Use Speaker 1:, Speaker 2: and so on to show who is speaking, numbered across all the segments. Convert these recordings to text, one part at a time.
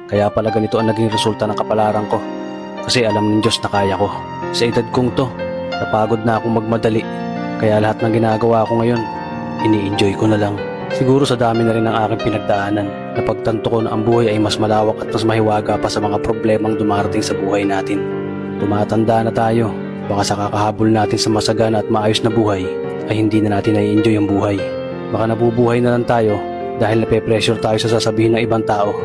Speaker 1: Kaya pala ganito ang naging resulta ng kapalaran ko. Kasi alam ng Diyos na kaya ko. Sa edad kong to, napagod na akong magmadali. Kaya lahat ng ginagawa ko ngayon, ini-enjoy ko na lang. Siguro sa dami na rin ng aking pinagdaanan, napagtanto ko na ang buhay ay mas malawak at mas mahiwaga pa sa mga problemang dumarating sa buhay natin. Tumatanda na tayo, baka sa kakahabol natin sa masagana at maayos na buhay, ay hindi na natin nai-enjoy ang buhay. Baka nabubuhay na lang tayo dahil nape-pressure tayo sa sasabihin ng ibang tao.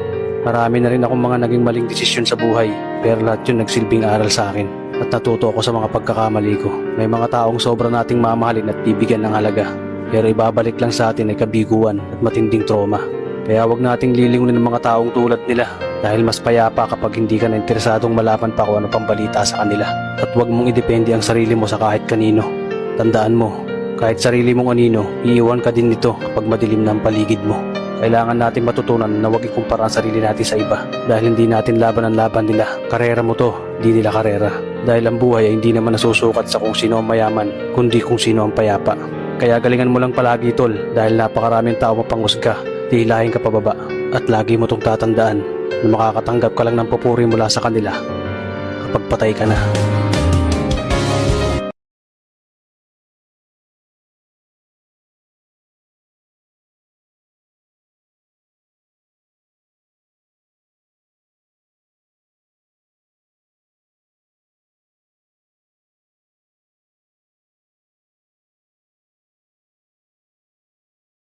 Speaker 1: Marami na rin akong mga naging maling desisyon sa buhay, pero lahat yun nagsilbing aral sa akin at natuto ako sa mga pagkakamali ko. May mga taong sobra nating mamahalin at bibigyan ng halaga, pero ibabalik lang sa atin ay kabiguan at matinding trauma. Kaya wag nating lilingunin ng mga taong tulad nila dahil mas payapa kapag hindi ka na interesadong malaman pa kung ano pang balita sa kanila. At wag mong idepende ang sarili mo sa kahit kanino. Tandaan mo, kahit sarili mong anino, iiwan ka din nito kapag madilim na ang paligid mo. Kailangan natin matutunan na huwag ikumpara ang sarili natin sa iba dahil hindi natin laban ang laban nila. Karera mo to, di nila karera. Dahil ang buhay ay hindi naman nasusukat sa kung sino ang mayaman, kundi kung sino ang payapa. Kaya galingan mo lang palagi tol dahil napakaraming tao mapanghusga, hihilahin ka pababa. At lagi mo tong tatandaan na makakatanggap ka lang ng papuri mula sa kanila kapag patay ka na.